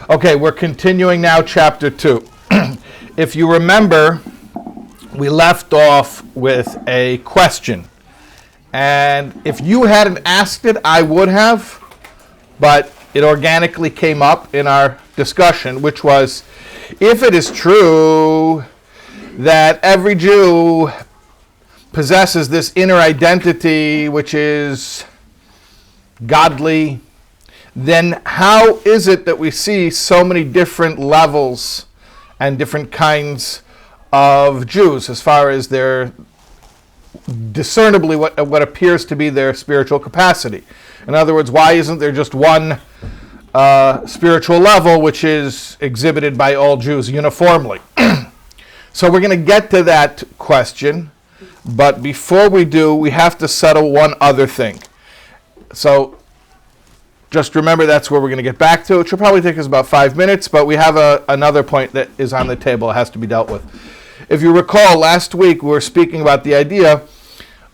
Okay, we're continuing now chapter 2. If you remember, we left off with a question. And if you hadn't asked it, I would have, but it organically came up in our discussion, which was, if it is true that every Jew possesses this inner identity, which is godly, then how is it that we see so many different levels and different kinds of Jews as far as their discernibly what appears to be their spiritual capacity? In other words, why isn't there just one spiritual level which is exhibited by all Jews uniformly? So we're going to get to that question, but before we do, we have to settle one other thing. So just remember that's where we're going to get back to. It should probably take us about 5 minutes, but we have another point that is on the table. It has to be dealt with. If you recall, last week we were speaking about the idea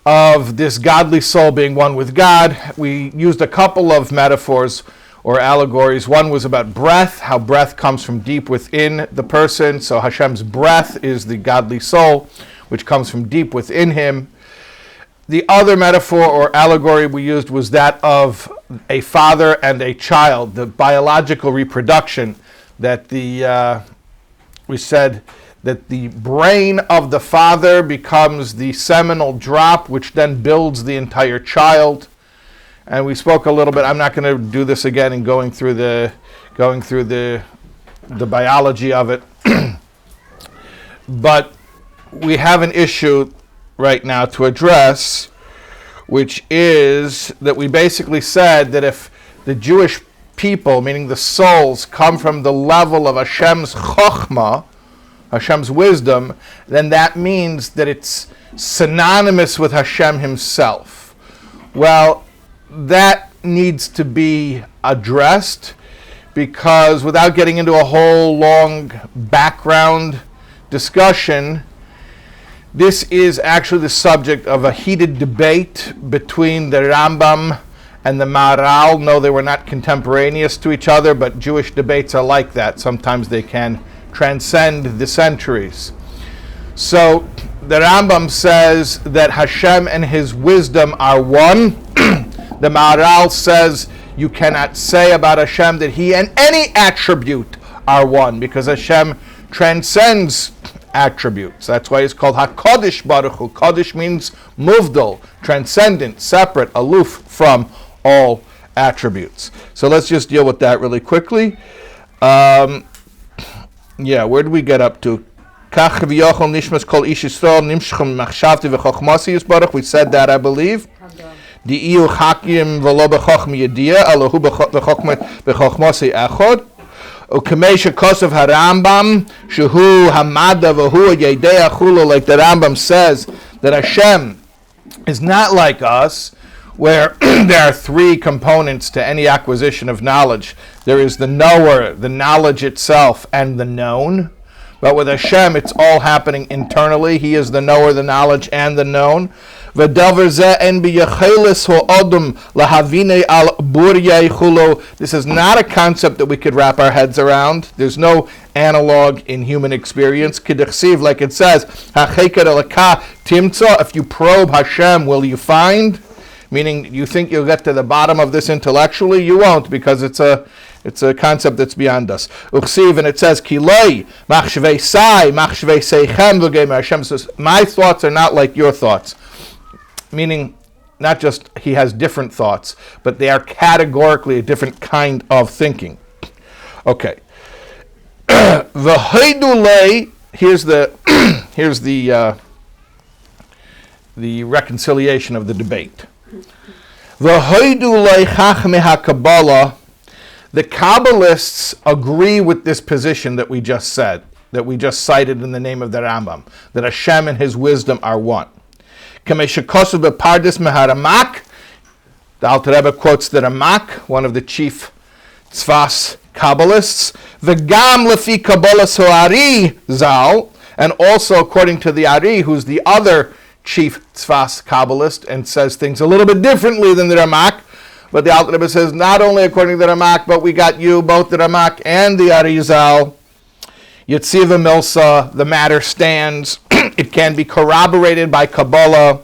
of this godly soul being one with God. We used a couple of metaphors or allegories. One was about breath, how breath comes from deep within the person. So Hashem's breath is the godly soul, which comes from deep within him. The other metaphor or allegory we used was that of a father and a child, the biological reproduction, that we said that the brain of the father becomes the seminal drop, which then builds the entire child. And we spoke a little bit. I'm not going to do this again in going through the biology of it, but we have an issue right now to address, which is that we basically said that if the Jewish people, meaning the souls, come from the level of Hashem's chokhmah, Hashem's wisdom, then that means that it's synonymous with Hashem himself. Well, that needs to be addressed, because without getting into a whole long background discussion, this is actually the subject of a heated debate between the Rambam and the Maharal. No, they were not contemporaneous to each other, but Jewish debates are like that. Sometimes they can transcend the centuries. So the Rambam says that Hashem and his wisdom are one. The Maharal says you cannot say about Hashem that he and any attribute are one, because Hashem transcends attributes. That's why it's called HaKadosh Baruch Hu. Kadosh means muvdal, transcendent, separate, aloof from all attributes. So let's just deal with that really quickly. Where did we get up to? We said that, I believe. Ukemesha Kosov Harambam, Shuhu Hamada Vahu Yedea Chulo, like the Rambam says, that Hashem is not like us, where there are three components to any acquisition of knowledge. There is the knower, the knowledge itself, and the known. But with Hashem, it's all happening internally. He is the knower, the knowledge, and the known. This is not a concept that we could wrap our heads around. There's no analog in human experience. Like it says, if you probe Hashem, will you find? Meaning, you think you'll get to the bottom of this intellectually? You won't, because it's a concept that's beyond us. And it says, Hashem says, my thoughts are not like your thoughts. Meaning, not just he has different thoughts, but they are categorically a different kind of thinking. Okay. Here's the reconciliation of the debate. The Kabbalists agree with this position that we just said, that we just cited in the name of the Rambam, that Hashem and his wisdom are one. The Alter Rebbe quotes the Ramak, one of the chief Tzfas Kabbalists, V'gam lefi Kabbalas Ari Zal, and also according to the Ari, who's the other chief Tzfas Kabbalist, and says things a little bit differently than the Ramak. But the Alter Rebbe says, not only according to the Ramak, but we got you, both the Ramak and the Arizal. Yetziva Milsa, the matter stands. It can be corroborated by Kabbalah.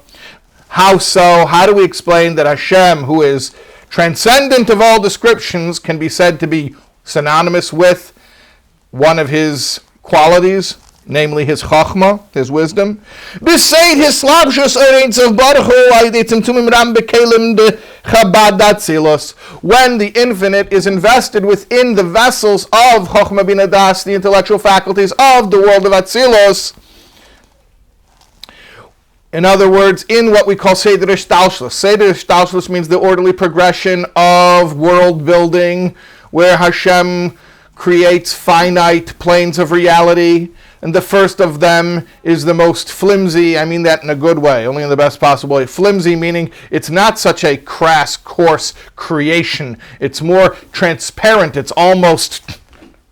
How so? How do we explain that Hashem, who is transcendent of all descriptions, can be said to be synonymous with one of his qualities, namely his chokhmah, his wisdom? When the infinite is invested within the vessels of chokhmah bina das, the intellectual faculties of the world of Atzilus, in other words, in what we call Seder Ishtalshlus. Seder Ishtalshlus means the orderly progression of world building, where Hashem creates finite planes of reality, and the first of them is the most flimsy. I mean that in a good way, only in the best possible way. Flimsy meaning it's not such a crass, coarse creation. It's more transparent. It's almost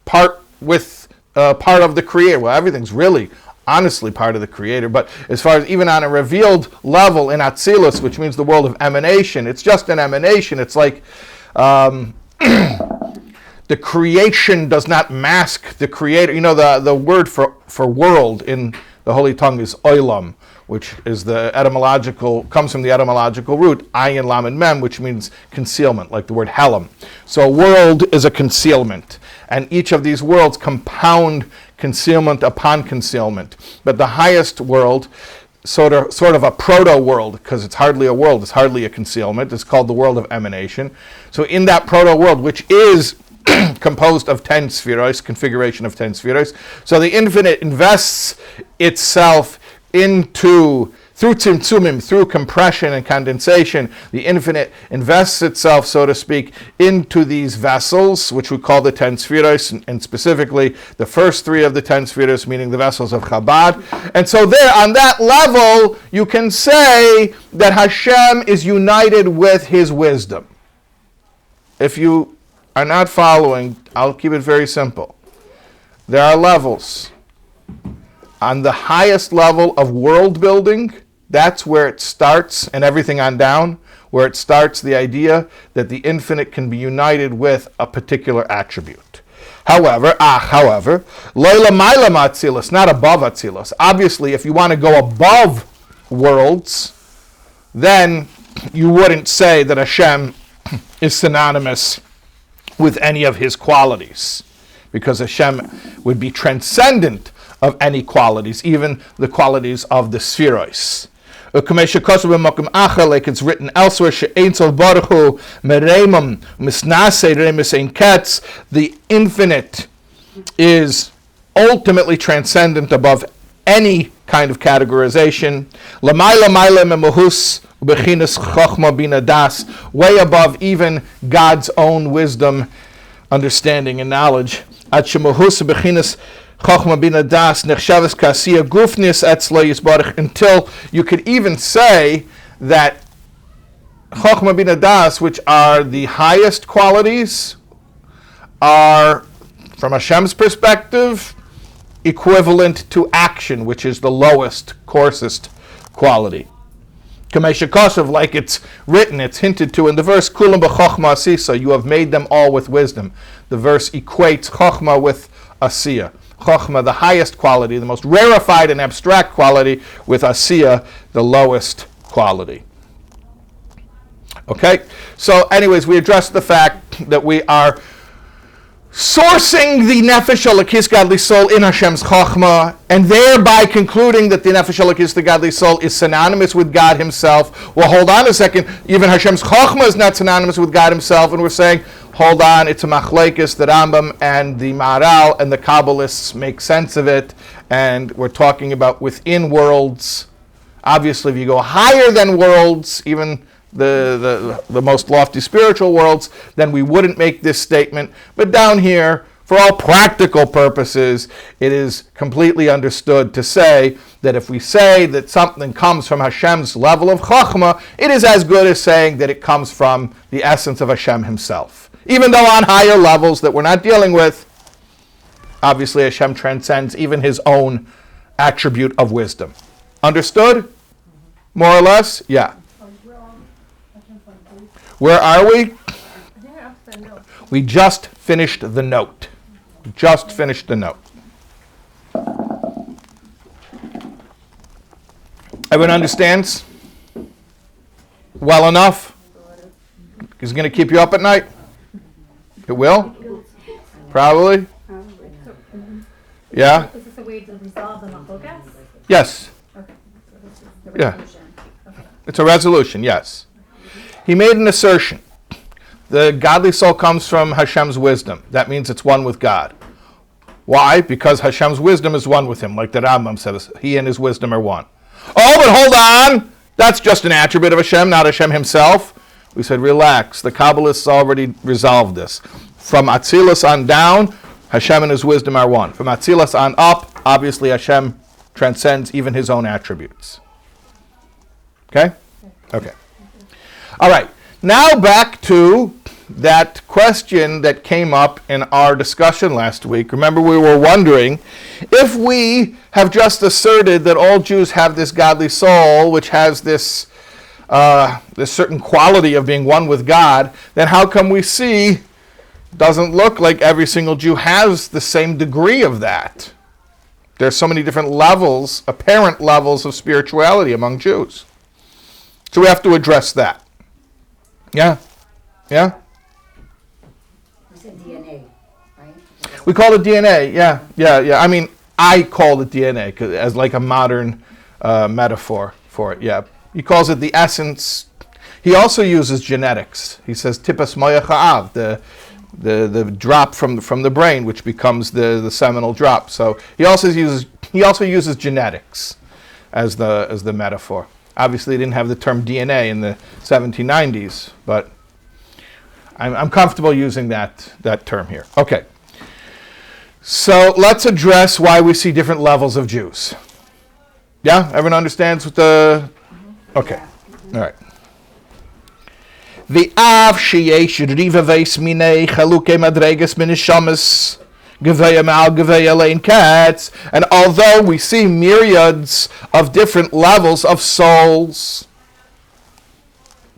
part of the Creator. Well, everything's really honestly part of the Creator, but as far as even on a revealed level in Atzilus, which means the world of emanation, it's just an emanation. It's like the creation does not mask the Creator. You know, the word for world in the Holy Tongue is olam, which is comes from the etymological root ayin lamed mem, which means concealment, like the word helam. So world is a concealment, and each of these worlds compound concealment upon concealment. But the highest world, sort of a proto-world, because it's hardly a world, it's hardly a concealment, it's called the world of emanation. So in that proto-world, which is composed of 10 spheros, configuration of 10 spheros, so the infinite invests itself through tzimtzumim, through compression and condensation, the infinite invests itself, so to speak, into these vessels, which we call the 10 spheros, and specifically the first 3 of the 10 spheros, meaning the vessels of Chabad. And so there, on that level, you can say that Hashem is united with his wisdom. If you are not following, I'll keep it very simple. There are levels. On the highest level of world building, that's where it starts, and everything on down, where it starts the idea that the infinite can be united with a particular attribute. However, Leila Maila Atzilus, not above Atzilus. Obviously, if you want to go above worlds, then you wouldn't say that Hashem is synonymous with any of his qualities, because Hashem would be transcendent of any qualities, even the qualities of the spheros. Like it's written elsewhere, the infinite is ultimately transcendent above any kind of categorization. Way above even God's own wisdom, understanding, and knowledge. Until you could even say that Chokhmah Bina Das, which are the highest qualities, are, from Hashem's perspective, equivalent to action, which is the lowest, coarsest quality. Like it's written, it's hinted to in the verse, Kulam b'chokhmah asisa, you have made them all with wisdom. The verse equates Chokhmah with Asiya. Chokhmah, the highest quality, the most rarefied and abstract quality, with Asiya, the lowest quality. Okay? So anyways, we addressed the fact that we are sourcing the Nefesh Elokis, godly soul, in Hashem's Chokhmah, and thereby concluding that the Nefesh Elokis, the godly soul, is synonymous with God himself. Well, hold on a second. Even Hashem's Chokhmah is not synonymous with God himself, and we're saying, hold on, it's a machlekes. The Rambam and the Maharal and the Kabbalists make sense of it, and we're talking about within worlds. Obviously, if you go higher than worlds, even the most lofty spiritual worlds, then we wouldn't make this statement. But down here, for all practical purposes, it is completely understood to say that if we say that something comes from Hashem's level of Chokhmah, it is as good as saying that it comes from the essence of Hashem himself. Even though on higher levels that we're not dealing with, obviously Hashem transcends even his own attribute of wisdom. Understood? More or less? Yeah. Where are we? Yeah, up the note. We just finished the note. Just finished the note. Everyone understands? Well enough? Is it going to keep you up at night? It will? Probably? Yeah? Is this a way to resolve the machlokas? Yes. Okay. So this is the Yeah. resolution. Okay. It's a resolution, yes. He made an assertion. The godly soul comes from Hashem's wisdom. That means it's one with God. Why? Because Hashem's wisdom is one with him, like the Rambam says. He and his wisdom are one. Oh, but hold on! That's just an attribute of Hashem, not Hashem himself. We said, relax. The Kabbalists already resolved this. From Atzilus on down, Hashem and his wisdom are one. From Atzilus on up, obviously Hashem transcends even his own attributes. Okay? Okay. All right. Now back to that question that came up in our discussion last week. Remember, we were wondering if we have just asserted that all Jews have this godly soul, which has this certain quality of being one with God, then how come we see doesn't look like every single Jew has the same degree of that? There's so many different levels, apparent levels of spirituality among Jews. So we have to address that. Yeah? Yeah? We said DNA, right? We call it DNA, yeah. I mean, I call it DNA as like a modern metaphor for it, yeah. He calls it the essence. He also uses genetics. He says, tipas moya cha'av, the drop from the brain, which becomes the seminal drop. So he also uses genetics as the metaphor. Obviously, he didn't have the term DNA in the 1790s, but I'm comfortable using that term here. Okay. So let's address why we see different levels of Jews. Yeah? Everyone understands what the... Okay. All right. V'av sheyesh riva veis minei chaluke madregas min neshamas geveya mal geveya lein katz. And although we see myriads of different levels of souls,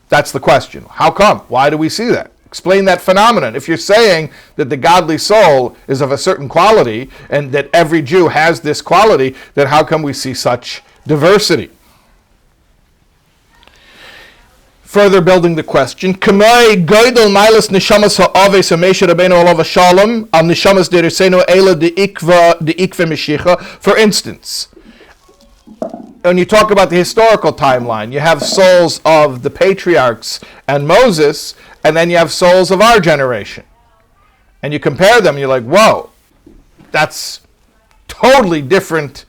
that's the question. How come? Why do we see that? Explain that phenomenon. If you're saying that the godly soul is of a certain quality and that every Jew has this quality, then how come we see such diversity? Further building the question, for instance, when you talk about the historical timeline, you have souls of the patriarchs and Moses, and then you have souls of our generation. And you compare them, you're like, whoa, that's totally different.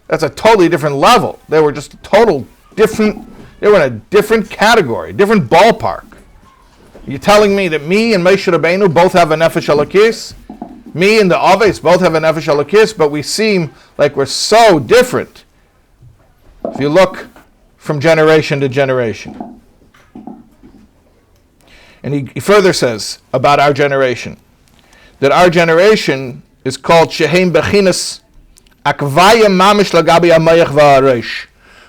That's a totally different level. They were just total different. They were in a different category, different ballpark. You're telling me that me and Moshe Rabbeinu both have a nefesh elokis? Me and the Aves both have a nefesh elokis, but we seem like we're so different if you look from generation to generation. And he further says about our generation, that our generation is called Shehem Bechinas Akvayim Mamish Lagabi Amayach Va'aresh.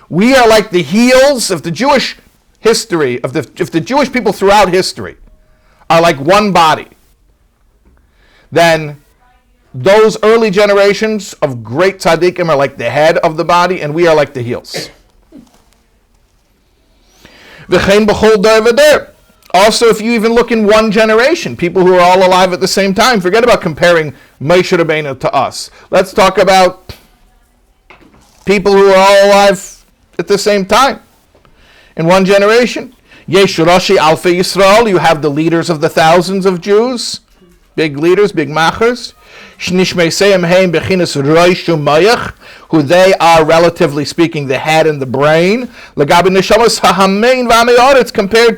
We are like the heels of the Jewish history, if the Jewish people throughout history are like one body, then those early generations of great tzaddikim are like the head of the body, and we are like the heels. Also, if you even look in one generation, people who are all alive at the same time, forget about comparing Moshe Rabbeinu to us. Let's talk about people who are all alive at the same time. In one generation, Yesh Rashi Alfei Yisrael, you have the leaders of the thousands of Jews, big leaders, big machers, who they are, relatively speaking, the head and the brain, compared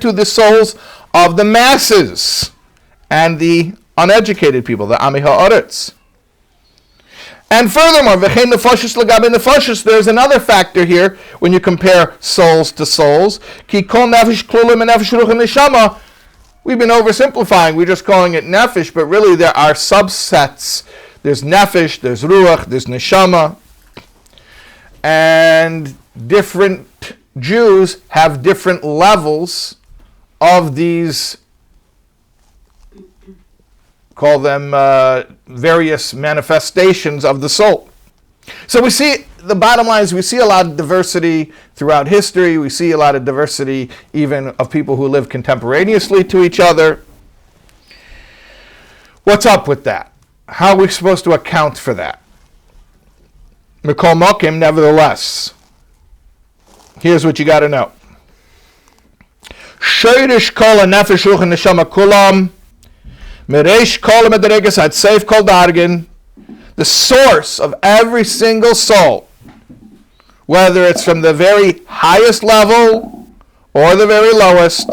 to the souls of the masses and the uneducated people, the Ami Ha'aretz. And furthermore, there's another factor here when you compare souls to souls. We've been oversimplifying. We're just calling it nefesh, but really there are subsets. There's nefesh, there's ruach, there's neshama. And different Jews have different levels of these, call them various manifestations of the soul. So we see, the bottom line is we see a lot of diversity throughout history. We see a lot of diversity even of people who live contemporaneously to each other. What's up with that? How are we supposed to account for that? Mikol Mokim, nevertheless, here's what you got to know. Shoyrish kol nefesh ruach neshama kulam, mereish kol medregas ad seif kol dargin. The source of every single soul, whether it's from the very highest level or the very lowest,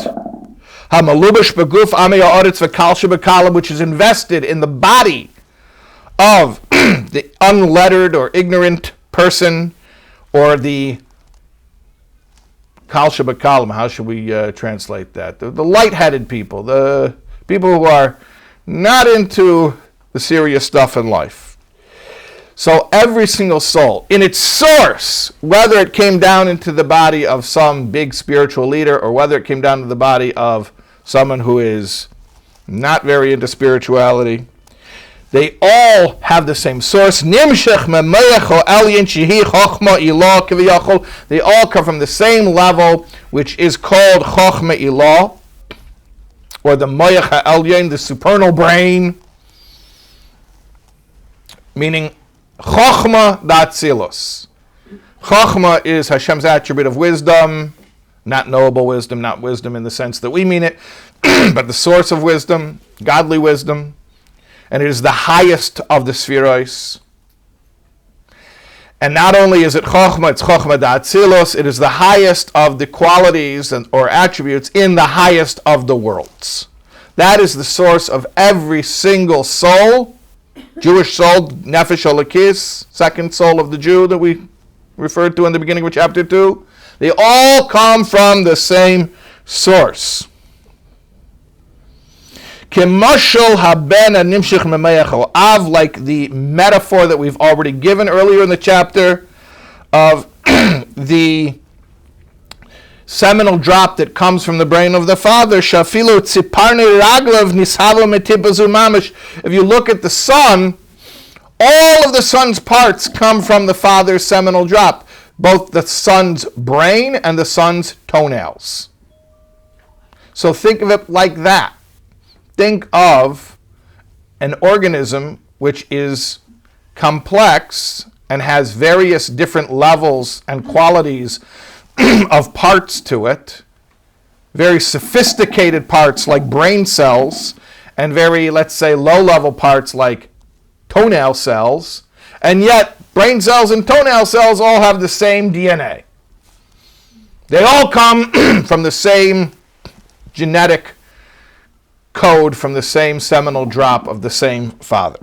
which is invested in the body of the unlettered or ignorant person, or the kal shebakalam, how should we translate that? The light-headed people, the people who are not into the serious stuff in life. So every single soul, in its source, whether it came down into the body of some big spiritual leader or whether it came down to the body of someone who is not very into spirituality, they all have the same source. They all come from the same level, which is called Chochma Ilah, or the Moyach HaElyon, the supernal brain, meaning Chochma Datzilos. Chochma is Hashem's attribute of wisdom, not knowable wisdom, not wisdom in the sense that we mean it, but the source of wisdom, godly wisdom, and it is the highest of the spherois. And not only is it Chochma, it's Chochma Datzilos, it is the highest of the qualities or attributes in the highest of the worlds. That is the source of every single soul. Jewish soul, Nefesh Elokis, second soul of the Jew that we referred to in the beginning of chapter 2. They all come from the same source. Kemashal haben animshich memayach av, like the metaphor that we've already given earlier in the chapter of the seminal drop that comes from the brain of the father. Shafilu tziparnei raglav nishavo metipazu mamish. If you look at the sun, all of the sun's parts come from the father's seminal drop, both the sun's brain and the sun's toenails. So think of it like that. Think of an organism which is complex and has various different levels and qualities of parts to it, very sophisticated parts like brain cells, and very, let's say, low-level parts like toenail cells, and yet brain cells and toenail cells all have the same DNA. They all come from the same genetic code, from the same seminal drop of the same father.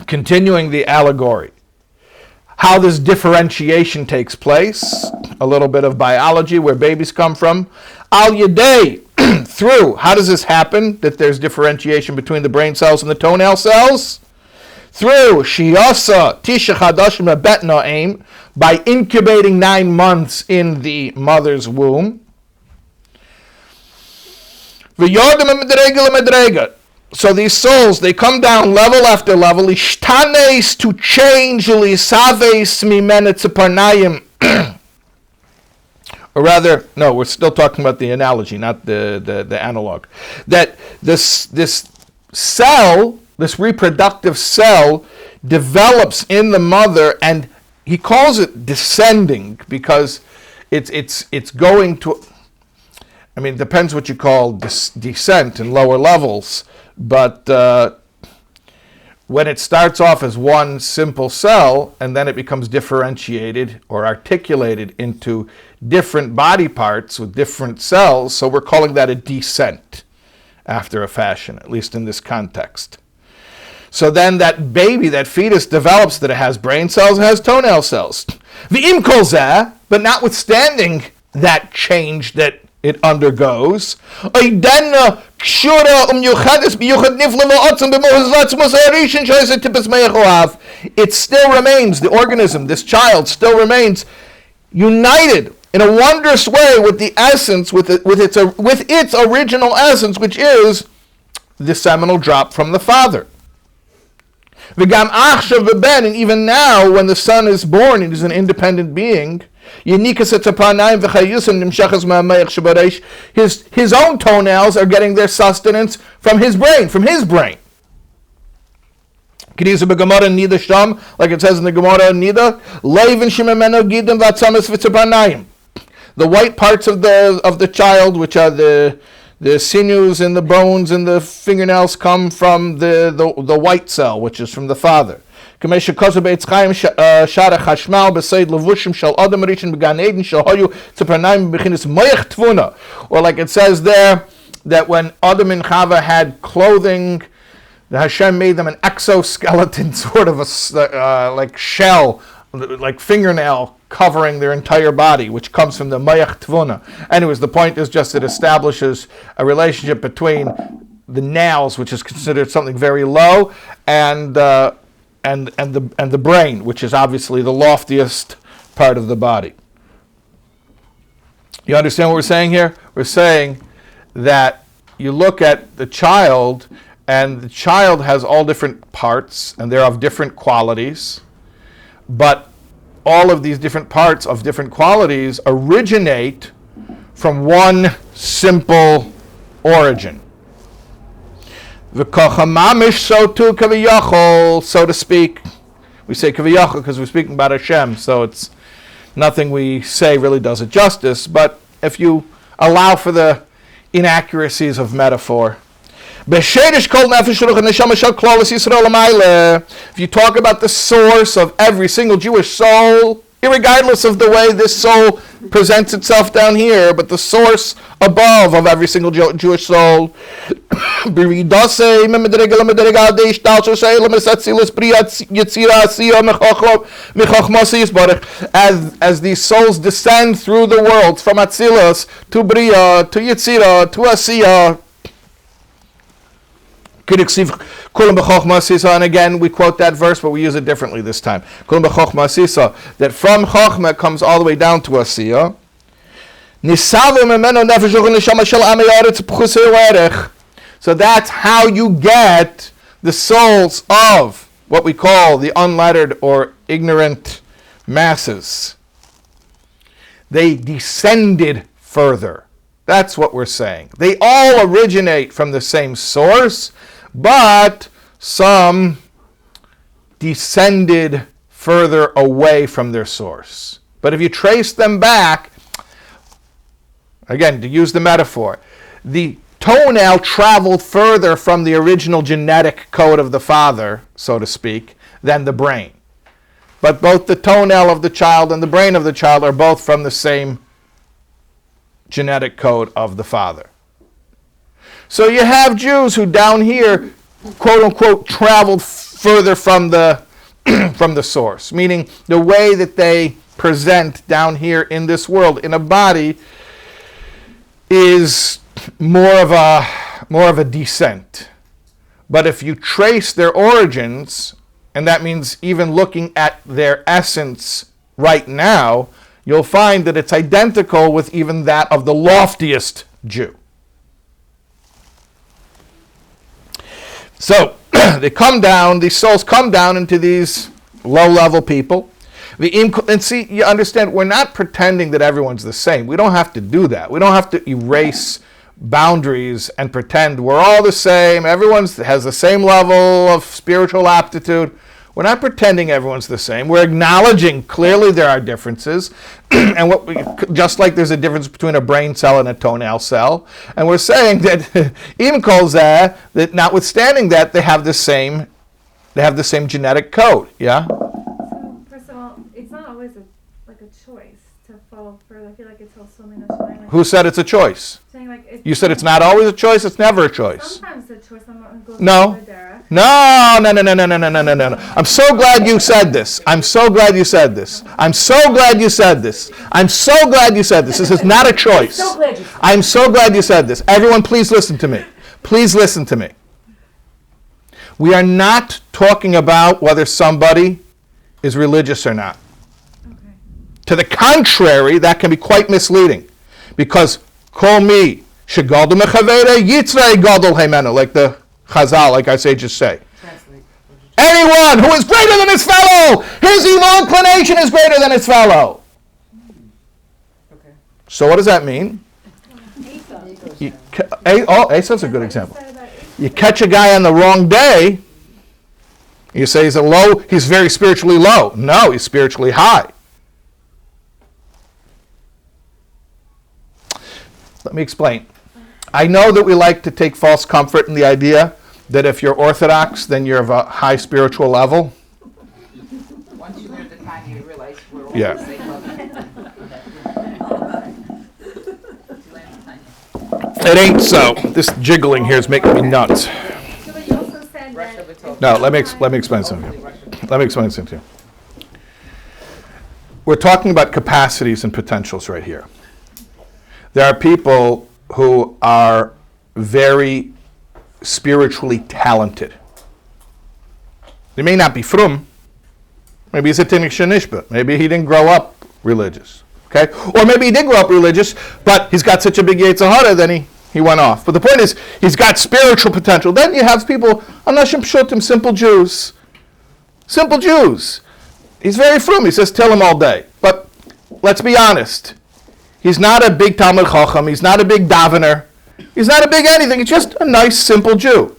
Continuing the allegory, how this differentiation takes place, a little bit of biology, where babies come from. Al Yadei, through, how does this happen, that there's differentiation between the brain cells and the toenail cells? Through Shiyasa Tisha Chadashim Bet No'im, by incubating 9 months in the mother's womb. V'yodem medrega lemedrega. So these souls, they come down level after level, ishtanes, to change, lisaves mimene tzeparnayim. Or rather, no, we're still talking about the analogy, not the analog. That this cell, this reproductive cell, develops in the mother, and he calls it descending because it's going to, I mean, it depends what you call descent in lower levels. But when it starts off as one simple cell and then it becomes differentiated or articulated into different body parts with different cells, so we're calling that a descent after a fashion, at least in this context. So then that baby, that fetus, develops that it has brain cells, it has toenail cells. V'im kol zeh, but notwithstanding that change that it undergoes, it still remains, the organism, this child still remains united in a wondrous way with the essence, with its original essence, which is the seminal drop from the Father. V'gam achshav v'ben, and even now, when the Son is born, it is an independent being. His own toenails are getting their sustenance from his brain. Like it says in the Gemara Nida, the white parts of the child, which are the sinews and the bones and the fingernails, come from the white cell, which is from the father. Or like it says there that when Adam and Chava had clothing, the Hashem made them an exoskeleton, sort of a like shell, like fingernail covering their entire body, which comes from the Mayach Tvuna. Anyways, the point is just it establishes a relationship between the nails, which is considered something very low, and the brain, which is obviously the loftiest part of the body. You understand what we're saying here? We're saying that you look at the child, and the child has all different parts, and they're of different qualities, but all of these different parts of different qualities originate from one simple origin. V'kochamamish, so too kaviyachol, so to speak. We say kaviyachol because we're speaking about Hashem, so it's nothing we say really does it justice, but if you allow for the inaccuracies of metaphor, if you talk about the source of every single Jewish soul, irregardless of the way this soul presents itself down here, but the source above of every single Jewish soul, as these souls descend through the world, from Atzilus to Bria to Yetzira to Asiya. And again, we quote that verse, but we use it differently this time. That from Chochmah comes all the way down to Asiya. So that's how you get the souls of what we call the unlettered or ignorant masses. They descended further. That's what we're saying. They all originate from the same source, but some descended further away from their source. But if you trace them back, again, to use the metaphor, the toenail traveled further from the original genetic code of the father, so to speak, than the brain. But both the toenail of the child and the brain of the child are both from the same genetic code of the father. So you have Jews who down here, quote unquote, traveled further from the from the source, meaning the way that they present down here in this world in a body is more of a descent. But if you trace their origins, and that means even looking at their essence right now, you'll find that it's identical with even that of the loftiest Jew. So they come down, these souls come down into these low-level people. And see, you understand, we're not pretending that everyone's the same. We don't have to do that. We don't have to erase boundaries and pretend we're all the same. Everyone has the same level of spiritual aptitude. We're not pretending everyone's the same. We're acknowledging clearly there are differences, and just like there's a difference between a brain cell and a toenail cell. And we're saying that even that notwithstanding that, they have the same genetic code. Yeah. So first of all, it's not always a choice to fall further. I feel like it's also Who said it's a choice? Saying like You said it's not always a choice. It's never a choice. Sometimes it's a choice. I'm not going to go No. No. I'm so glad you said this. I'm so glad you said this. This is not a choice. I'm so glad you said this. Everyone, please listen to me. Please listen to me. We are not talking about whether somebody is religious or not. Okay. To the contrary, that can be quite misleading. Because, call me, shegadol mechaveda, yitzrei gadol heimenu, like the Chazal, like our sages say. Translate. Anyone who is greater than his fellow, his evil inclination is greater than his fellow. Okay. So what does that mean? Esau's a good example. You catch a guy on the wrong day, you say he's very spiritually low. No, he's spiritually high. Let me explain. I know that we like to take false comfort in the idea that if you're Orthodox, then you're of a high spiritual level. Once you learn the Tanya, you realize we're all Yeah. the same level. It ain't so. This jiggling here is making me nuts. So, but you also said Russia that. would No, let me explain something. Let me explain something to you. We're talking about capacities and potentials right here. There are people who are very spiritually talented. They may not be frum. Maybe he's a tinnik shenishba. Maybe he didn't grow up religious. Okay? Or maybe he did grow up religious, but he's got such a big Yetzer Hara, then he went off. But the point is, he's got spiritual potential. Then you have people, anashim pshutim, simple Jews. Simple Jews. He's very frum. He says, tell him all day. But let's be honest. He's not a big Talmud Chacham. He's not a big davener. He's not a big anything. He's just a nice, simple Jew.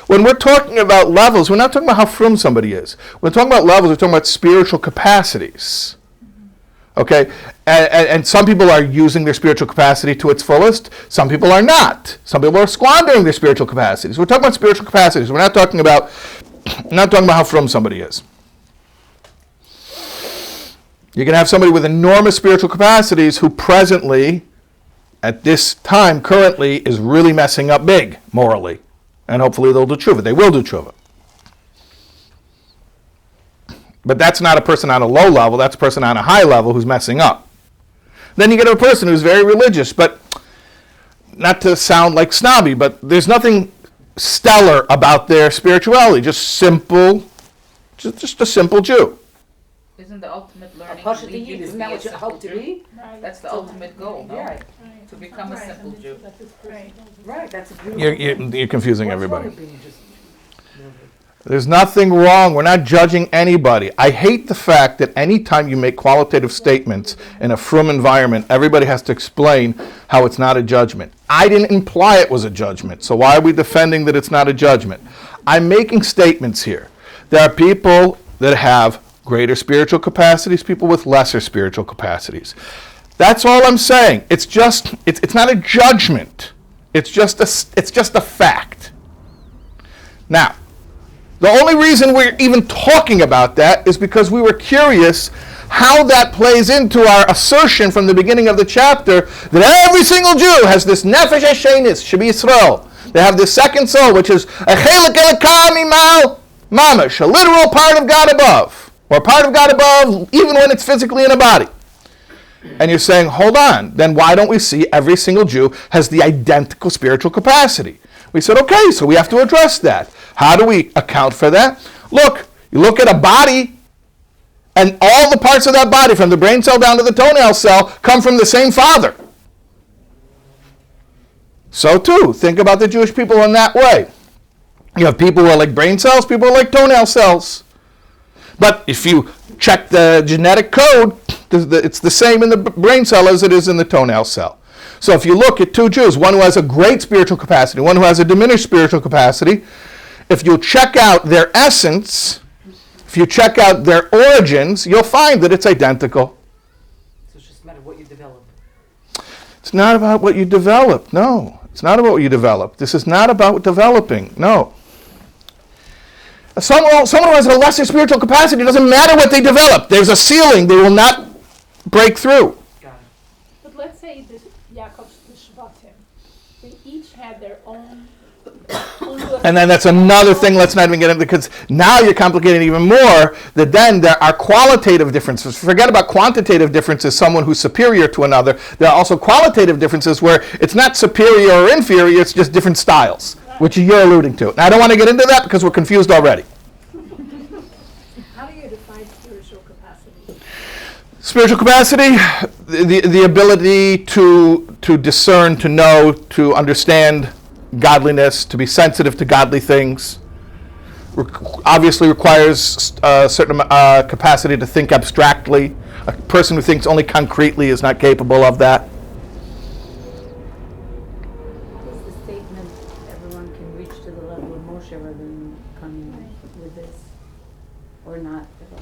When we're talking about levels, we're not talking about how frum somebody is. We're talking about levels. We're talking about spiritual capacities. Okay? And some people are using their spiritual capacity to its fullest. Some people are not. Some people are squandering their spiritual capacities. We're talking about spiritual capacities. We're not talking about how frum somebody is. You can have somebody with enormous spiritual capacities who presently, at this time, currently, is really messing up big, morally. And hopefully they'll do tshuva. They will do tshuva. But that's not a person on a low level. That's a person on a high level who's messing up. Then you get a person who's very religious, but not to sound like snobby, but there's nothing stellar about their spirituality. Just simple, just a simple Jew. Isn't the ultimate learning Pasha to lead you to isn't be that a what you simple hope to Jew? be? That's the ultimate goal, no? Yeah. To become a simple Jew. Right. Right, that's a beautiful. You're confusing What's everybody. wrong with being just- There's nothing wrong. We're not judging anybody. I hate the fact that anytime you make qualitative statements in a frum environment, everybody has to explain how it's not a judgment. I didn't imply it was a judgment, so why are we defending that it's not a judgment? I'm making statements here. There are people that have greater spiritual capacities, people with lesser spiritual capacities. That's all I'm saying. It's not a judgment. It's just a fact. Now, the only reason we're even talking about that is because we were curious how that plays into our assertion from the beginning of the chapter that every single Jew has this nefesh hashenis, Shebi Yisrael. They have this second soul, which is a chelik elokah mimal mamash, a literal part of God above, or part of God above, even when it's physically in a body. And you're saying, hold on, then why don't we see every single Jew has the identical spiritual capacity? We said, okay, so we have to address that. How do we account for that? Look, you look at a body, and all the parts of that body, from the brain cell down to the toenail cell, come from the same father. So too, think about the Jewish people in that way. You have people who are like brain cells, people who are like toenail cells. But if you check the genetic code, it's the same in the brain cell as it is in the toenail cell. So if you look at two Jews, one who has a great spiritual capacity, one who has a diminished spiritual capacity, if you check out their essence, if you check out their origins, you'll find that it's identical. So it's just a matter of what you develop. It's not about what you develop. No, it's not about what you develop. This is not about developing. No. Someone who has a lesser spiritual capacity, it doesn't matter what they develop. There's a ceiling. They will not break through. Got it. But let's say that Yaakov's the Shvatim, they each had their own. And then that's another thing, let's not even get into, because now you're complicating even more, that then there are qualitative differences. Forget about quantitative differences, someone who's superior to another. There are also qualitative differences where it's not superior or inferior, it's just different styles, which you're alluding to. And I don't want to get into that because we're confused already. How do you define spiritual capacity? Spiritual capacity, the ability to discern, to know, to understand godliness, to be sensitive to godly things, obviously requires a certain capacity to think abstractly. A person who thinks only concretely is not capable of that. Is the statement everyone can reach to the level of Moshe Rabbeinu coming with this, or not at all?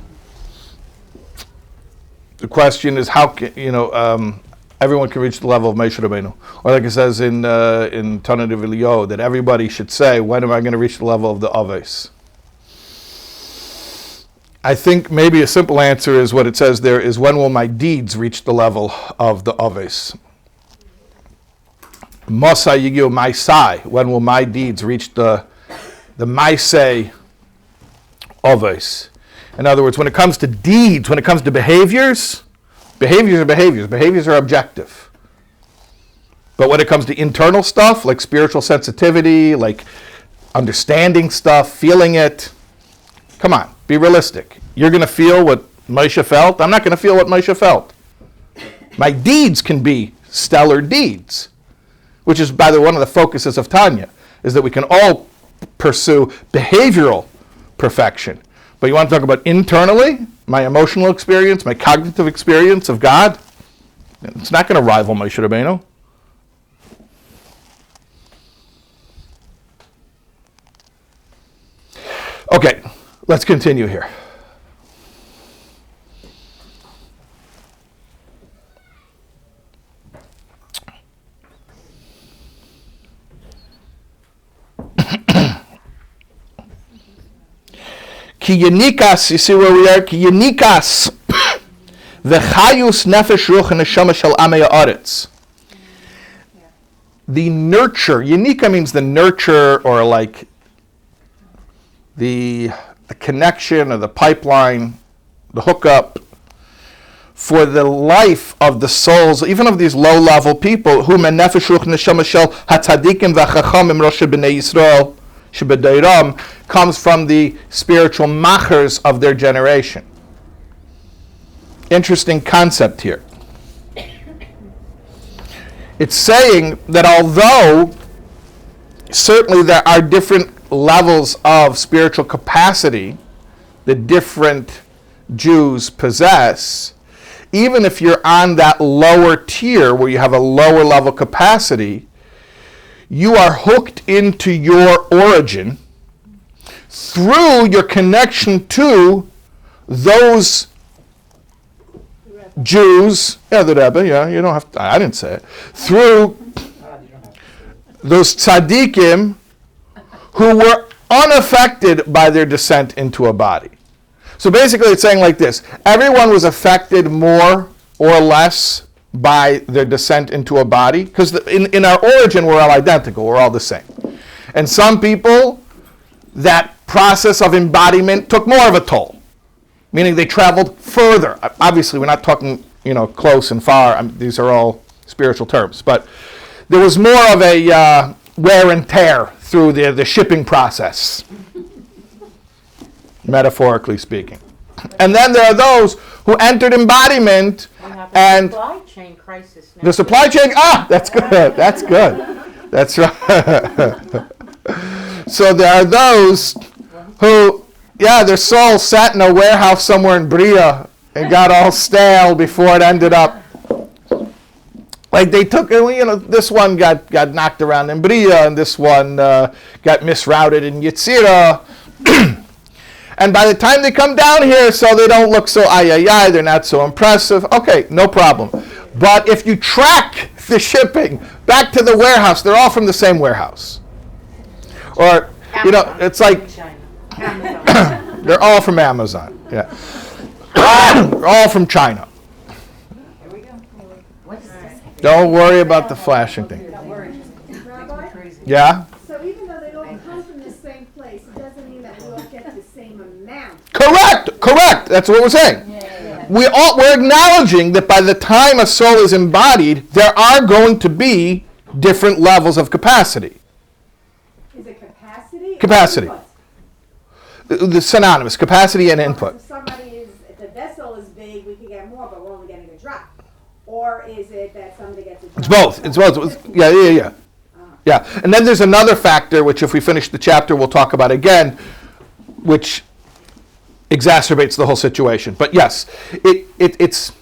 The question is how can, everyone can reach the level of Moshe Rabbeinu, or like it says in Tanya that everybody should say, when am I going to reach the level of the Aves? I think maybe a simple answer is what it says there is, when will my deeds reach the level of the Aves? Masa Yigio Maisai, when will my deeds reach the Maisei Aves? In other words, when it comes to deeds, when it comes to behaviors are behaviors. Behaviors are objective. But when it comes to internal stuff, like spiritual sensitivity, like understanding stuff, feeling it, come on, be realistic. You're going to feel what Moshe felt. I'm not going to feel what Moshe felt. My deeds can be stellar deeds, which is, by the way, one of the focuses of Tanya, is that we can all pursue behavioral perfection. But you want to talk about internally, my emotional experience, my cognitive experience of God, it's not going to rival Moshe Rabbeinu. Okay, let's continue here. Ki yenikas, you see where we are? Ki yenikas v'chayus nefesh ruch neshama shel amei haaretz. The nurture, yenika means the nurture, or like the connection or the pipeline, the hookup for the life of the souls, even of these low-level people, who men nefesh ruch neshama shel hatzadikim v'chachamim rosh b'nei Yisrael shebedeiram, comes from the spiritual machers of their generation. Interesting concept here. It's saying that although certainly there are different levels of spiritual capacity that different Jews possess, even if you're on that lower tier where you have a lower level capacity, you are hooked into your origin through your connection to those Jews, the Rebbe, you don't have to, I didn't say it, through those tzaddikim who were unaffected by their descent into a body. So basically it's saying like this: everyone was affected more or less by their descent into a body, because in our origin we're all identical, we're all the same. And some people, that process of embodiment took more of a toll, meaning they traveled further. Obviously we're not talking close and far, these are all spiritual terms, but there was more of a wear and tear through the shipping process, metaphorically speaking. And then there are those who entered embodiment, and Supply chain crisis now. the supply chain, that's good, that's good. That's right. So there are those who, their soul sat in a warehouse somewhere in Bria and got all stale before it ended up. Like they took, this one got knocked around in Bria, and this one got misrouted in Yetzirah. And by the time they come down here, so they don't look so they're not so impressive. Okay, no problem. But if you track the shipping back to the warehouse, they're all from the same warehouse. Or, it's like, they're all from Amazon. Yeah. They're all from China. Here we go. What is this? Don't worry about the flashing thing. Not worried. Rabbi? Yeah? So even though they don't come from the same place, it doesn't mean that we all get the same amount. Correct. That's what we're saying. We're acknowledging that by the time a soul is embodied, there are going to be different levels of capacity. Is it capacity? Capacity. Or input? The synonymous, capacity and input. If somebody if the vessel is big, we can get more, but when or is it that somebody gets a job? It's both. It's both. Yeah. Yeah. And then there's another factor, which if we finish the chapter, we'll talk about again, which exacerbates the whole situation. But yes, it's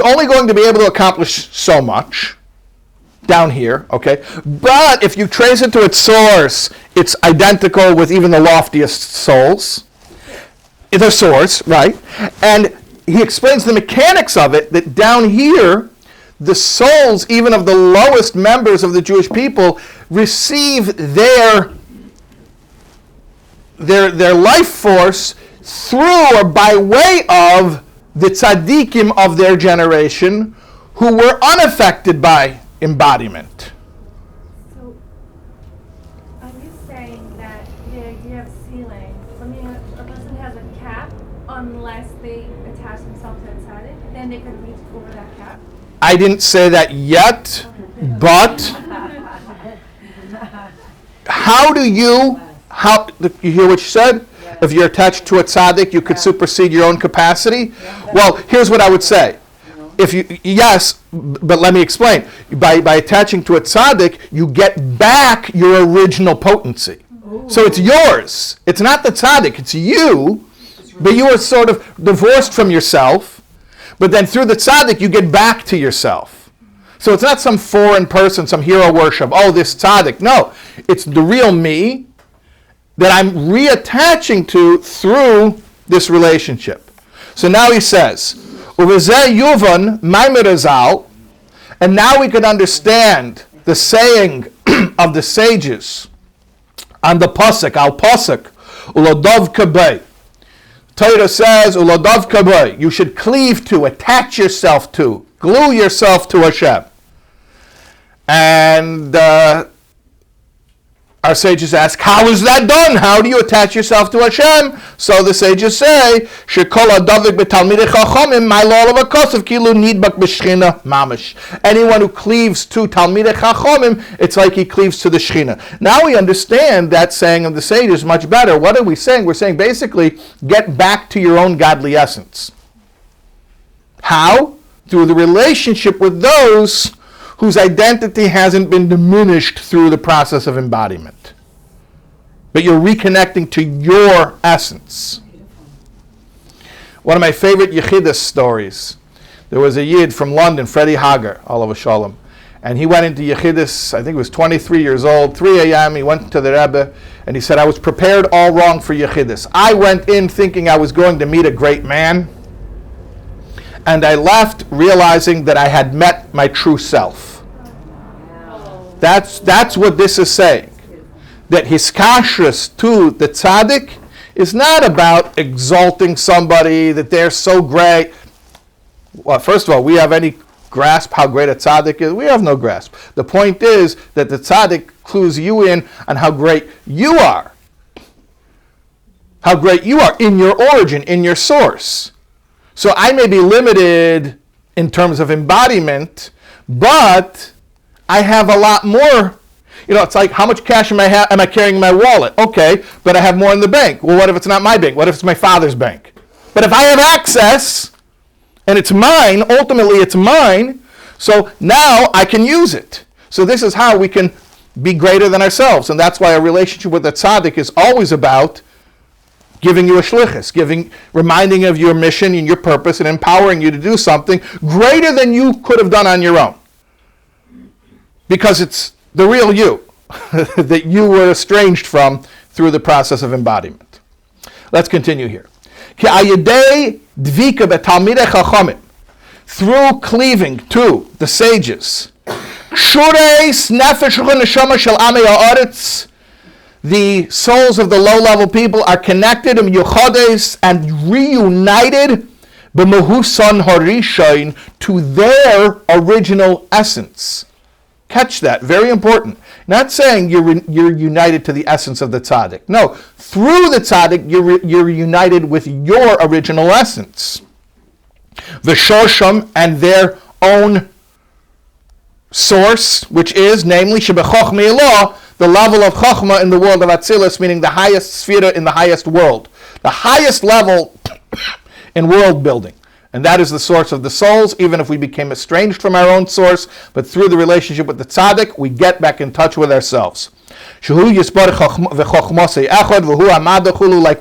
only going to be able to accomplish so much down here, okay? But if you trace it to its source, it's identical with even the loftiest souls. The source, right? And he explains the mechanics of it, that down here, the souls, even of the lowest members of the Jewish people, receive their life force through or by way of the tzaddikim of their generation who were unaffected by embodiment. So, are you saying that the idea of ceiling, I mean, a person has a cap unless they attach themselves to a tzaddik, then they can reach over that cap? I didn't say that yet, but you hear what you said? If you're attached to a tzaddik, you could supersede your own capacity? Well, here's what I would say. Yes, but let me explain. By attaching to a tzaddik, you get back your original potency. So it's yours. It's not the tzaddik, it's you, but you are sort of divorced from yourself. But then through the tzaddik, you get back to yourself. So it's not some foreign person, some hero worship. Oh, this tzaddik. No, it's the real me that I'm reattaching to through this relationship. So now he says, "Uvezeh yuvan maimer azal," and now we can understand the saying of the sages on the pasuk, al pasuk, uladov kabei. Torah says, "Uladav kabei," you should cleave to, attach yourself to, glue yourself to Hashem. And our sages ask, how is that done? How do you attach yourself to Hashem? So the sages say, "Shekol adavik betalmidei chachamim, my law of a kosav kilu nidbak b'shchina mamish." Anyone who cleaves to talmidei chachamim, it's like he cleaves to the Shechina. Now we understand that saying of the sages much better. What are we saying? We're saying basically, get back to your own godly essence. How? Through the relationship with those whose identity hasn't been diminished through the process of embodiment. But you're reconnecting to your essence. One of my favorite Yechidus stories, there was a Yid from London, Freddie Hager, Olav Shalom, and he went into Yechidus, I think he was 23 years old, 3 a.m., he went to the Rebbe, and he said, "I was prepared all wrong for Yechidus. I went in thinking I was going to meet a great man, and I left realizing that I had met my true self." That's what this is saying. That his kashrus to the tzaddik is not about exalting somebody, that they're so great. Well, first of all, we have any grasp how great a tzaddik is? We have no grasp. The point is that the tzaddik clues you in on how great you are. How great you are in your origin, in your source. So I may be limited in terms of embodiment, but I have a lot more. It's like, how much cash am I carrying in my wallet? Okay, but I have more in the bank. Well, what if it's not my bank? What if it's my father's bank? But if I have access, and it's mine, ultimately it's mine, so now I can use it. So this is how we can be greater than ourselves. And that's why a relationship with a tzaddik is always about giving you a shlichus, reminding of your mission and your purpose, and empowering you to do something greater than you could have done on your own. Because it's the real you that you were estranged from through the process of embodiment. Let's continue here. Through cleaving to the sages, the souls of the low-level people are connected and reunited to their original essence. Catch that, very important. Not saying you're united to the essence of the tzaddik. No, through the tzaddik, you're united with your original essence. V'shosham, and their own source, which is, namely, shebechochma ilah, the level of chochma in the world of Atzilus, meaning the highest sphera in the highest world. The highest level in world building. And that is the source of the souls, even if we became estranged from our own source, but through the relationship with the tzaddik, we get back in touch with ourselves. Like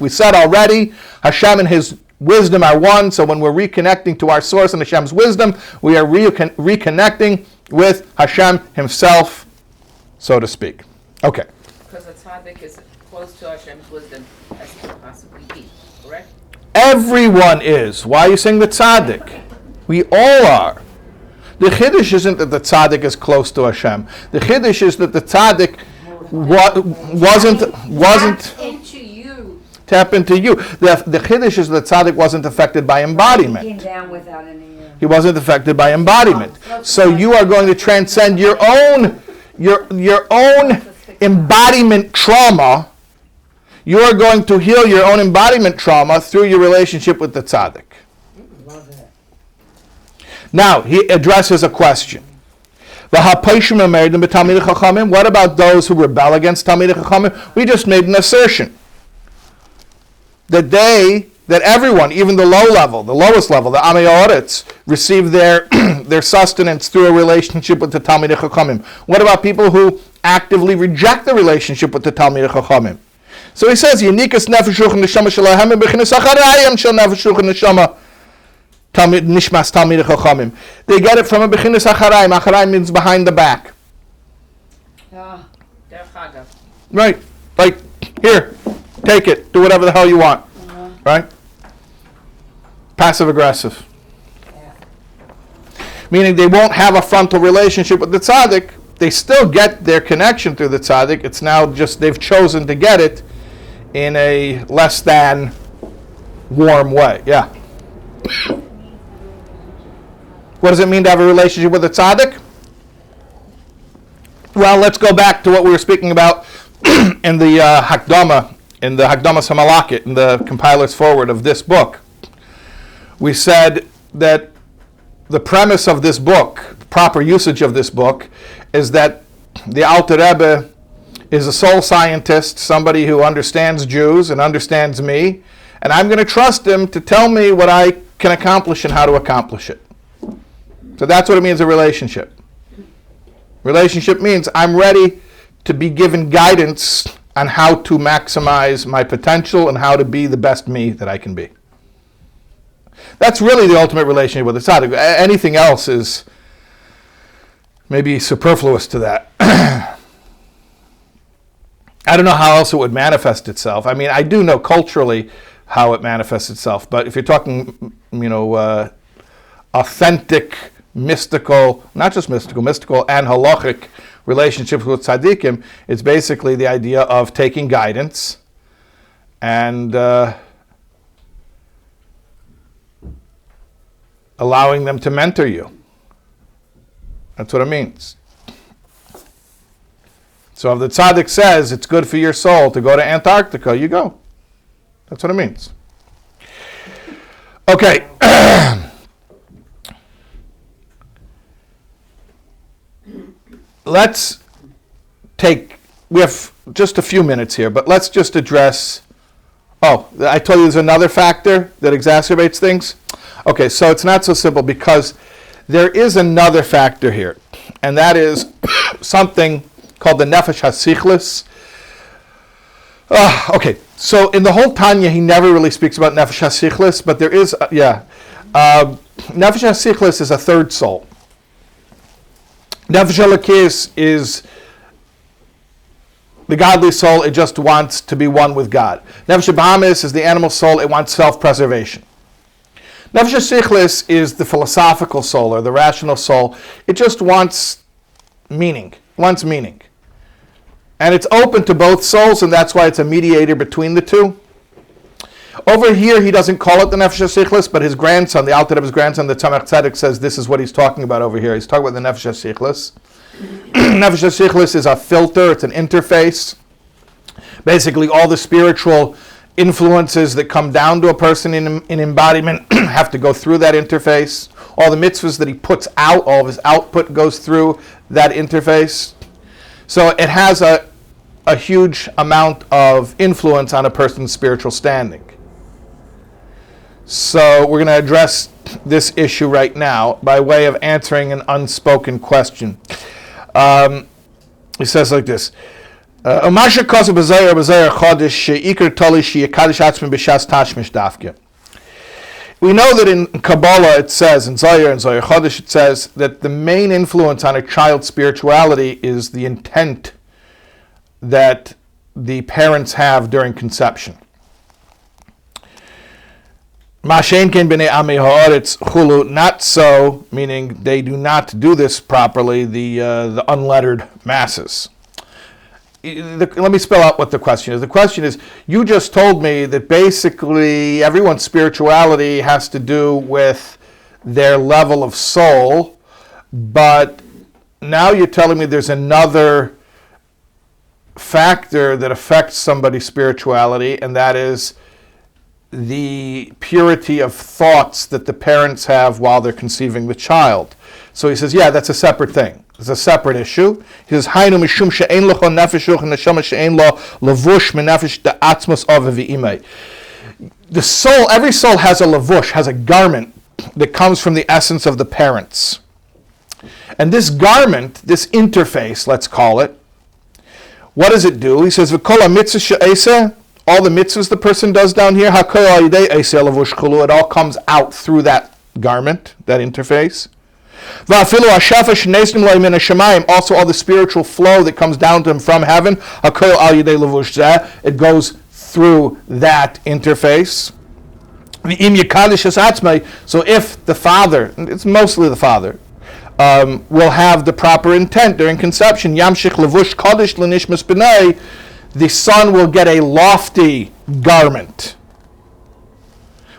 we said already, Hashem and His wisdom are one, so when we're reconnecting to our source and Hashem's wisdom, we are reconnecting with Hashem Himself, so to speak. Okay. Because a tzaddik is close to Hashem's wisdom as he can possibly be, correct? Everyone is. Why are you saying the tzaddik? We all are. The chiddush isn't that the tzaddik is close to Hashem. The chiddush is that the tzaddik wasn't Into you. tap into you. The chiddush is that the tzaddik wasn't affected by Came embodiment. down without any. He wasn't affected by embodiment. So you are going to transcend your own embodiment trauma. You are going to heal your own embodiment trauma through your relationship with the tzaddik. Love it. Now, he addresses a question. What about those who rebel against Talmidei Chachamim? We just made an assertion. That everyone, even the lowest level, the Amei Haaretz, receive their sustenance through a relationship with the Talmidei Chachamim. What about people who actively reject the relationship with the Talmidei Chachamim? So he says, Yenikas nefeshuch neshama shalahem bechinas acharayim shel nefeshuch neshama nishmas Talmidei Chachamim. They get it from a bechinas acharayim. Acharayim means behind the back. Ah, Derech Agav. Right. Like, here, take it. Do whatever the hell you want. Right? Passive aggressive. yeah. Meaning they won't have a frontal relationship with the tzaddik. They still get their connection through the tzaddik. It's now just they've chosen to get it in a less than warm way. Yeah. What does it mean to have a relationship with the tzaddik? Well, let's go back to what we were speaking about in the Hakdama, in the Hakdamas Hamalakit, in the compiler's forward of this book. We said that the premise of this book, the proper usage of this book, is that the Alter Rebbe is a soul scientist, somebody who understands Jews and understands me, and I'm going to trust him to tell me what I can accomplish and how to accomplish it. So that's what it means, a relationship. Relationship means I'm ready to be given guidance on how to maximize my potential and how to be the best me that I can be. That's really the ultimate relationship with the tzaddik. Anything else is maybe superfluous to that. I don't know how else it would manifest itself. I mean, I do know culturally how it manifests itself, but if you're talking, authentic, mystical, not just mystical and halachic relationships with tzaddikim, it's basically the idea of taking guidance and allowing them to mentor you. That's what it means. So if the tzaddik says it's good for your soul to go to Antarctica, you go. That's what it means. Okay. We have just a few minutes here, but let's just address, I told you there's another factor that exacerbates things. Okay, so it's not so simple because there is another factor here, and that is something called the nefesh hasichlis. Okay, so in the whole Tanya, he never really speaks about nefesh hasichlis, but there is, nefesh hasichlis is a third soul. Nefesh Elokis is the godly soul, it just wants to be one with God. Nefesh Bahamis is the animal soul, it wants self-preservation. Nefesh Sichlis is the philosophical soul or the rational soul. It just wants meaning. And it's open to both souls, and that's why it's a mediator between the two. Over here, he doesn't call it the Nefesh Sichlis, but his grandson, the Alter Rebbe's grandson, the Tzemach Tzedek, says this is what he's talking about over here. He's talking about the Nefesh Sichlis. Nefesh Sichlis is a filter, it's an interface. Basically, all the spiritual influences that come down to a person in embodiment have to go through that interface. All the mitzvahs that he puts out, all of his output goes through that interface. So it has a huge amount of influence on a person's spiritual standing. So we're going to address this issue right now by way of answering an unspoken question. He says like this. We know that in Kabbalah it says, in Zohar and Zohar Chodesh it says, that the main influence on a child's spirituality is the intent that the parents have during conception. Not so, meaning they do not do this properly, the unlettered masses. Let me spell out what the question is. The question is, you just told me that basically everyone's spirituality has to do with their level of soul, but now you're telling me there's another factor that affects somebody's spirituality, and that is the purity of thoughts that the parents have while they're conceiving the child. So he says, yeah, that's a separate thing. It's a separate issue. He says, "Hainu mishum she'ein lecho nefesh ruach neshama she'ein lo levush menefesh da'atzmos ave v'imei." The soul, every soul has a levush, has a garment that comes from the essence of the parents. And this garment, this interface, let's call it, what does it do? He says, "V'kol ha'mitzvah she'eseh," all the mitzvahs the person does down here, "hakol al yidei eseh levush chulu," it all comes out through that garment, that interface. Also all the spiritual flow that comes down to him from heaven, it goes through that interface. So if the father, it's mostly the father, will have the proper intent during conception, the son will get a lofty garment.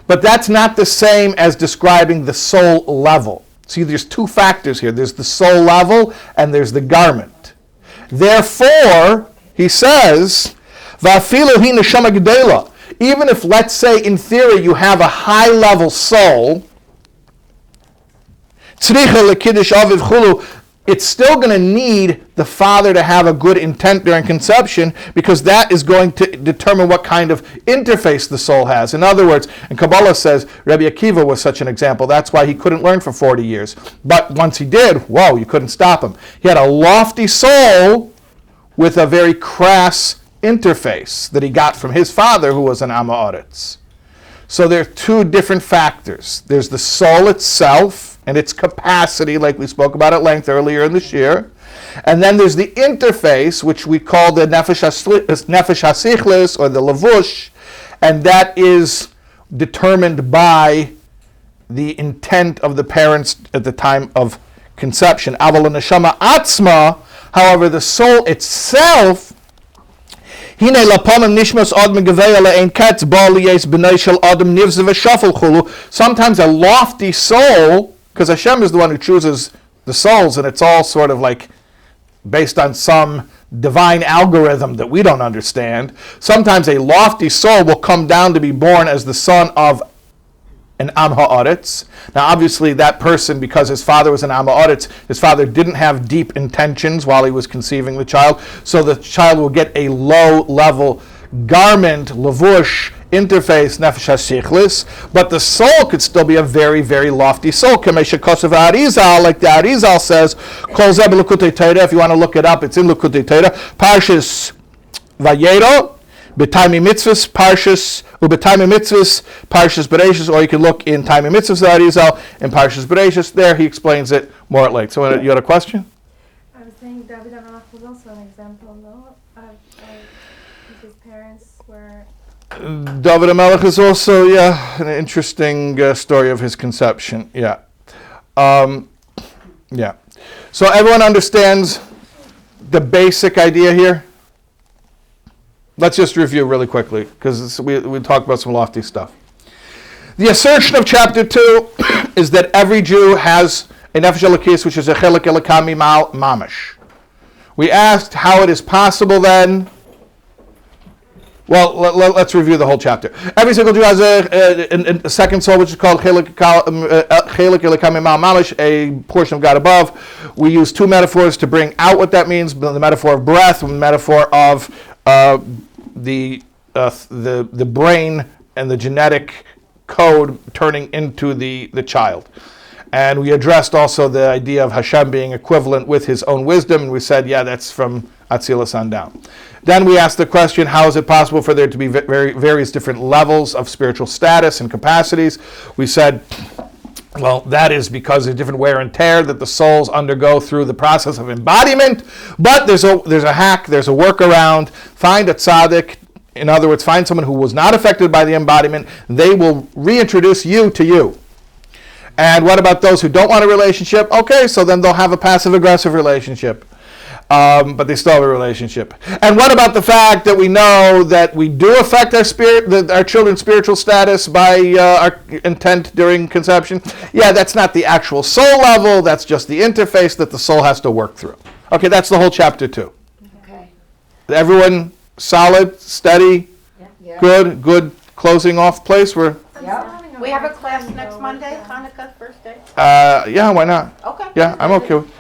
But that's not the same as describing the soul level. See, there's two factors here. There's the soul level and there's the garment. Therefore, he says, even if, let's say, in theory, you have a high-level soul, it's still going to need the father to have a good intent during conception, because that is going to determine what kind of interface the soul has. In other words, and Kabbalah says Rabbi Akiva was such an example. That's why he couldn't learn for 40 years. But once he did, whoa, you couldn't stop him. He had a lofty soul with a very crass interface that he got from his father, who was an Amma Oretz. So there are two different factors. There's the soul itself and its capacity, like we spoke about at length earlier in this year. And then there's the interface, which we call the nefesh hasichlis, or the levush, and that is determined by the intent of the parents at the time of conception. Aval neshama atzma, however, the soul itself, sometimes a lofty soul, because Hashem is the one who chooses the souls, and it's all sort of like based on some divine algorithm that we don't understand. Sometimes a lofty soul will come down to be born as the son of an Am Ha'aretz. Now obviously that person, because his father was an Am Ha'aretz, his father didn't have deep intentions while he was conceiving the child, so the child will get a low-level garment, levush, interface, nefesh hasichlis, but the soul could still be a very, very lofty soul. Kamesha Kosev Arizal, like the Arizal says, Kol Zeh B'Likutei Torah, if you want to look it up, it's in Likutei Torah, Parshas Vayero, B'Taimi Mitzvahs, Parshas, Ub'Taimi Mitzvahs, Parshas Bereshis, or you can look in Taimi Mitzvahs, the Arizal, in Parshas Bereshis. There he explains it more at length. So you had a question? I was saying David HaMelech was also an example, no? His parents were... David HaMelech is also, an interesting story of his conception. Yeah. So everyone understands the basic idea here? Let's just review really quickly, because we talked about some lofty stuff. The assertion of chapter 2 is that every Jew has a nefesh elokis, which is a chelik elokami mamash. We asked how it is possible then. Well, let's review the whole chapter. Every single Jew has a second soul, which is called chelik elokami mamash, a portion of God above. We use two metaphors to bring out what that means: the metaphor of breath and the metaphor of the brain and the genetic code turning into the child. And we addressed also the idea of Hashem being equivalent with his own wisdom, and we said, yeah, that's from Atzilus on down. Then we asked the question, how is it possible for there to be various different levels of spiritual status and capacities? We said, well, that is because of different wear and tear that the souls undergo through the process of embodiment. But there's a hack, there's a workaround. Find a tzaddik. In other words, find someone who was not affected by the embodiment. They will reintroduce you to you. And what about those who don't want a relationship? Okay, so then they'll have a passive-aggressive relationship. But they still have a relationship. And what about the fact that we know that we do affect our children's spiritual status by our intent during conception? Yeah, that's not the actual soul level. That's just the interface that the soul has to work through. Okay, that's the whole chapter 2. Okay. Everyone solid, steady, Yeah. good closing off place? I'm Yeah. having We have a hard class time, next though, Monday, with, Hanukkah, first day? Yeah, why not? Okay. Yeah, I'm okay with